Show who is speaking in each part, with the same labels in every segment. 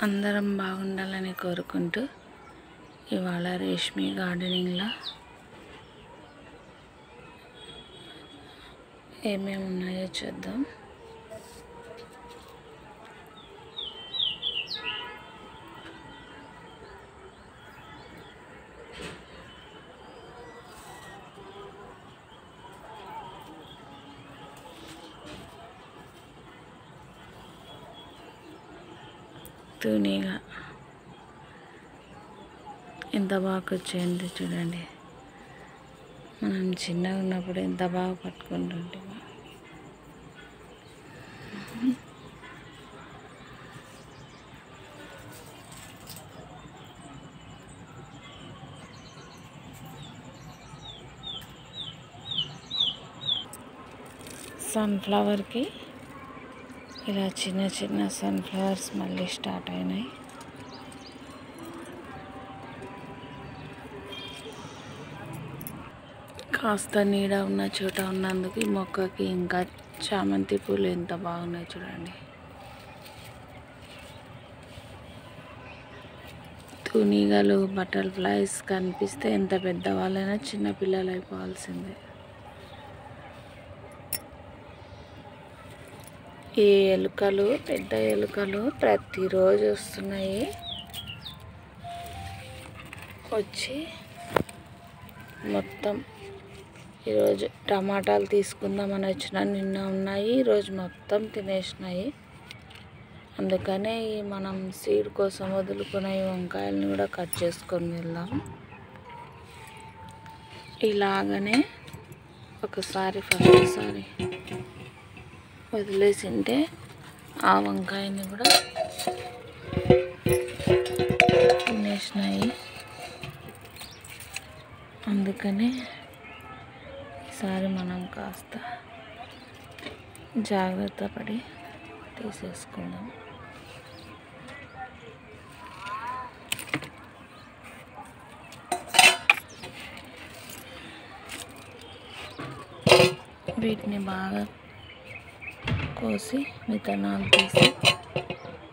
Speaker 1: అందరం బాగుండాలని కోరుకుంటూ ఇవాళ రేష్మి గార్డెనింగ్లో ఏమేమి ఉన్నాయో చూద్దాం. తూనీగా ఎంత బాగా వచ్చేయండి చూడండి. మనం చిన్నగా ఉన్నప్పుడు ఎంత బాగా పట్టుకుంటుంటే సన్ఫ్లవర్కి ఇలా చిన్న చిన్న సన్ఫ్లవర్స్ మళ్ళీ స్టార్ట్ అయినాయి. కాస్త నీడ ఉన్న చోట ఉన్నందుకు ఈ మొక్కకి ఇంకా చామంతి పూలు ఎంత బాగున్నాయి చూడండి. తూనీగలు బటర్ఫ్లైస్ కనిపిస్తే ఎంత పెద్దవాళ్ళైనా చిన్నపిల్లలు అయిపోవాల్సిందే. ఈ ఎలుకలు పెద్ద ఎలుకలు ప్రతిరోజు వస్తున్నాయి. వచ్చి మొత్తం ఈరోజు టమాటాలు తీసుకుందామని వచ్చిన నిన్న ఉన్నాయి, ఈరోజు మొత్తం తినేసినాయి. అందుకనే మనం సీడ్ కోసం వదులుకున్న ఈ వంకాయలను కూడా కట్ చేసుకొని వెళ్దాం. ఇలాగనే ఫస్ట్ సారి వదిలేసింటే ఆ వంకాయని కూడా తినేసినాయి. అందుకనే ఈసారి మనం కాస్త జాగ్రత్త పడి తీసేసుకుందాం. వీటిని బాగా కోసి విత్తనాలు తీసి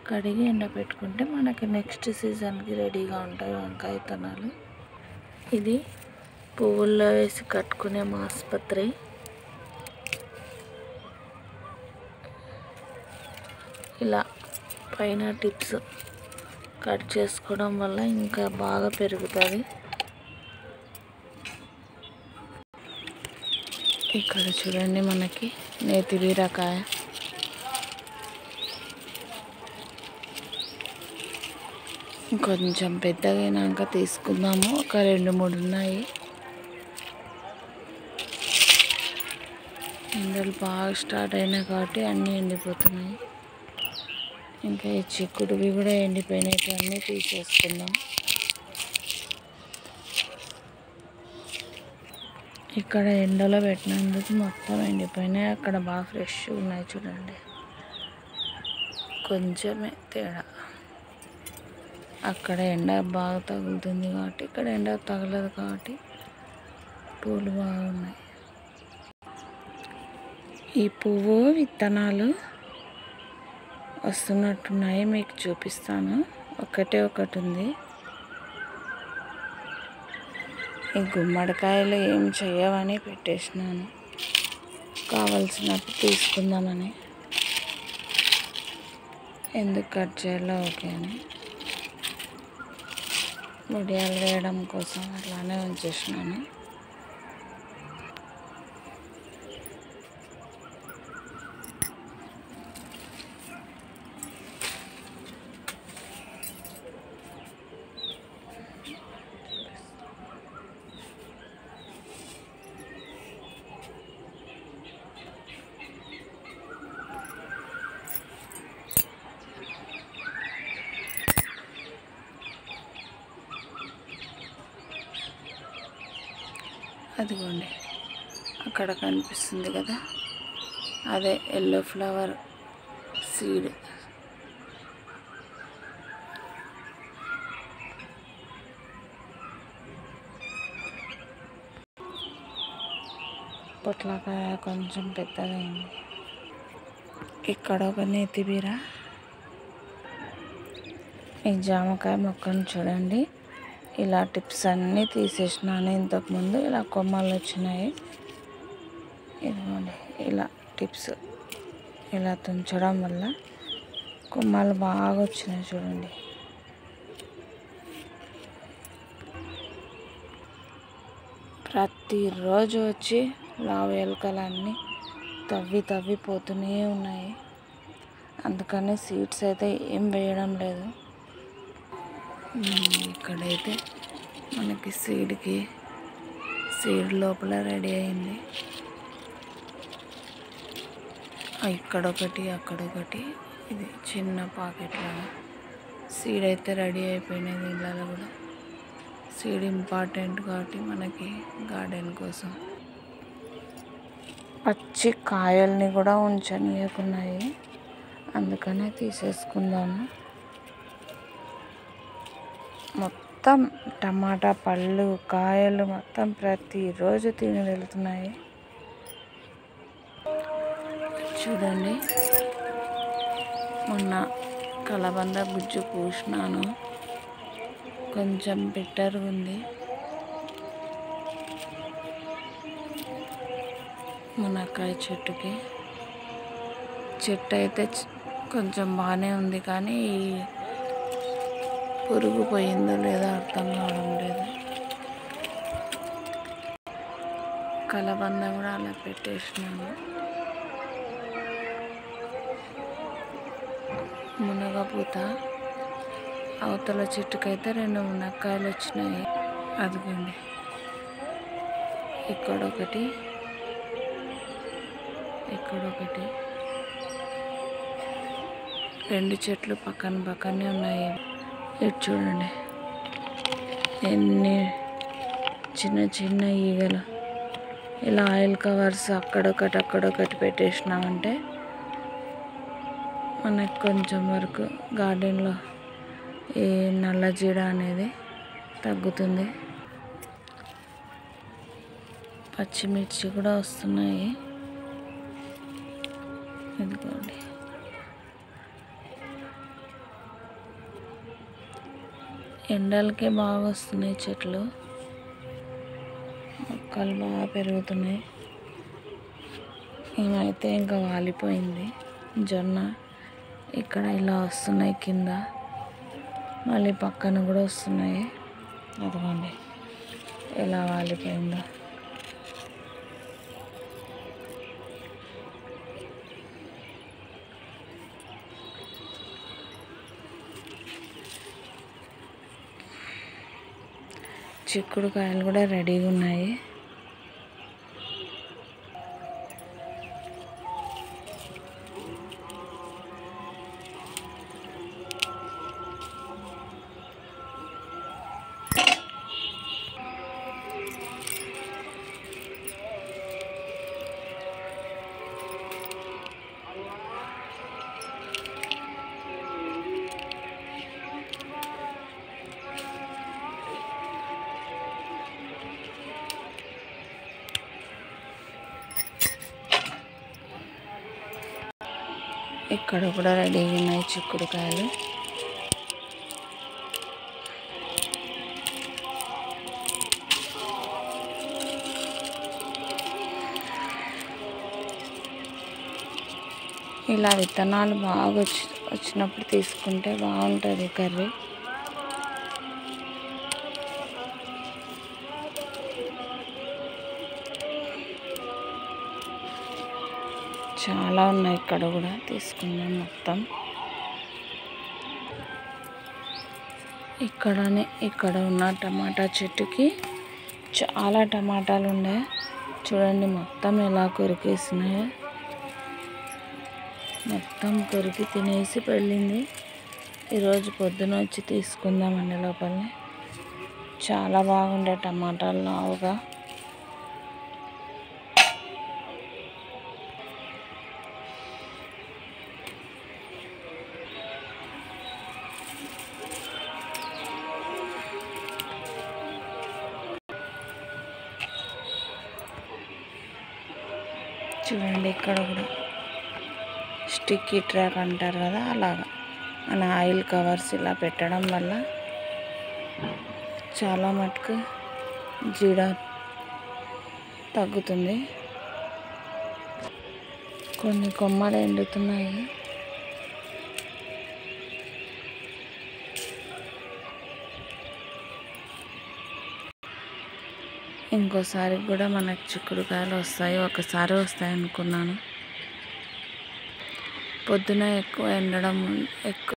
Speaker 1: కడిగి ఎండబెట్టుకుంటే మనకి నెక్స్ట్ సీజన్కి రెడీగా ఉంటాయి వంకాయ విత్తనాలు. ఇది పువ్వుల్లో వేసి కట్టుకునే మాస్పత్రి. ఇలా పైన టిప్స్ కట్ చేసుకోవడం వల్ల ఇంకా బాగా పెరుగుతుంది. ఇక్కడ చూడండి మనకి నేతి బీరకాయ, కొంచెం పెద్దగా అయినాక తీసుకుందాము. ఒక 2-3 ఉన్నాయి. ఎండలు బాగా స్టార్ట్ అయినాయి కాబట్టి అన్నీ ఎండిపోతున్నాయి. ఇంకా ఈ చిక్కుడువి కూడా ఎండిపోయినవి అన్నీ తీసేసుకుందాం. ఇక్కడ ఎండలో పెట్టినందుకు మొత్తం ఎండిపోయినాయి. అక్కడ బాగా ఫ్రెష్ ఉన్నాయి చూడండి. కొంచెమే తేడా. అక్కడ ఎండ బాగా తగులుతుంది కాబట్టి ఇక్కడ ఎండ తగలదు కాబట్టి పూలు బాగున్నాయి. ఈ పువ్వు విత్తనాలు వస్తున్నట్టున్నాయి, మీకు చూపిస్తాను. ఒకటి ఉంది. ఈ గుమ్మడికాయలు ఏం చేయవని పెట్టేసినాను, కావలసినప్పుడు తీసుకుందామని. ఎందుకు కట్ చేయాలో ఓకే అని ముడియాలు వేయడం కోసం అట్లానే ఉంచేసినాను. అదిగోండి అక్కడ కనిపిస్తుంది కదా, అదే ఎల్లో ఫ్లవర్ సీడ్. పొట్లకాయ కొంచెం పెద్దగా అయింది. ఇక్కడ ఒక నేతిబీర, ఈ జామకాయ మొక్కను చూడండి, ఇలా టిప్స్ అన్నీ తీసేసినాను. ఇంతకుముందు ఇలా కొమ్మలు వచ్చినాయి. ఇదిగోండి ఇలా టిప్స్ ఇలా తుంచడం వల్ల కొమ్మలు బాగా వచ్చినాయి చూడండి. ప్రతిరోజు వచ్చి లావు ఎలుకలన్నీ తవ్వి పోతూనే ఉన్నాయి. అందుకని సీడ్స్ అయితే ఏం వేయడం లేదు. ఇక్కడైతే మనకి సీడ్ లోపల రెడీ అయింది. ఇక్కడొకటి అక్కడొకటి, ఇది చిన్న పాకెట్లో సీడ్ అయితే రెడీ అయిపోయినాయి. దీనిలో కూడా సీడ్ ఇంపార్టెంట్ కాబట్టి మనకి గార్డెన్ కోసం. పచ్చి కాయల్ని కూడా ఉంచనీయకున్నాయి, అందుకనే తీసేసుకుందాము. మొత్తం టమాటా పళ్ళు కాయలు మొత్తం ప్రతిరోజు తిని వెళ్తున్నాయి. చూడండి, మొన్న కలబంద గుజ్జు పూసినాను, కొంచెం బిట్టర్గా ఉంది. మునక్కాయ చెట్టు అయితే కొంచెం బాగానే ఉంది, కానీ పురుగు పోయిందో లేదో అర్థం కావడం లేదు. కలబంద కూడా అలా పెట్టేసినాను. మునగపూత అవతల చెట్టుకైతే 2 మునక్కాయలు వచ్చినాయి. అదిగోండి, ఇక్కడొకటి 2 చెట్లు పక్కనే ఉన్నాయి. ఇటు చూడండి ఎన్ని చిన్న ఈగలు. ఇలా ఆయిల్ కవర్స్ అక్కడొకటి పెట్టేసినామంటే మనకు కొంచెం వరకు గార్డెన్లో ఈ నల్ల జీడ అనేది తగ్గుతుంది. పచ్చిమిర్చి కూడా వస్తున్నాయి. ఇదిగోండి, ఎండలకే బాగా వస్తున్నాయి చెట్లు, మొక్కలు బాగా పెరుగుతున్నాయి. ఏమైతే ఇంకా వాలిపోయింది జొన్న. ఇక్కడ ఇలా వస్తున్నాయి కింద, మళ్ళీ పక్కన కూడా వస్తున్నాయి. అదిగోండి ఎలా వాలిపోయిందో. చిక్కుడుకాయలు కూడా రెడీగా ఉన్నాయి. ఇక్కడ కూడా రెడీగా ఉన్నాయి చిక్కుడుకాయలు. ఇలా విత్తనాలు బాగా వచ్చినప్పుడు తీసుకుంటే బాగుంటుంది కర్రీ. చాలా ఉన్నాయి, ఇక్కడ కూడా తీసుకున్నాం మొత్తం. ఇక్కడ ఉన్న టమాటా చెట్టుకి చాలా టమాటాలు ఉన్నాయి. చూడండి మొత్తం ఎలా కొరికేసినాయో. మొత్తం కొరికి తినేసి వెళ్ళింది. ఈరోజు పొద్దున వచ్చి తీసుకుందామండి లోపలిని. చాలా బాగుండే టమాటాలు లావుగా. చూడండి ఇక్కడ కూడా స్టిక్కీ ట్రాప్ అంటారు కదా, అలాగా మన ఆయిల్ కవర్స్ ఇలా పెట్టడం వల్ల చాలా మటుకు జీడ తగ్గుతుంది. కొన్ని కొమ్మలు ఎండుతున్నాయి. ఇంకోసారి కూడా మనకు చిక్కుడుకాయలు వస్తాయి. ఒకసారి వస్తాయి అనుకున్నాను. పొద్దున ఎక్కువ ఎండడం ఎక్కువ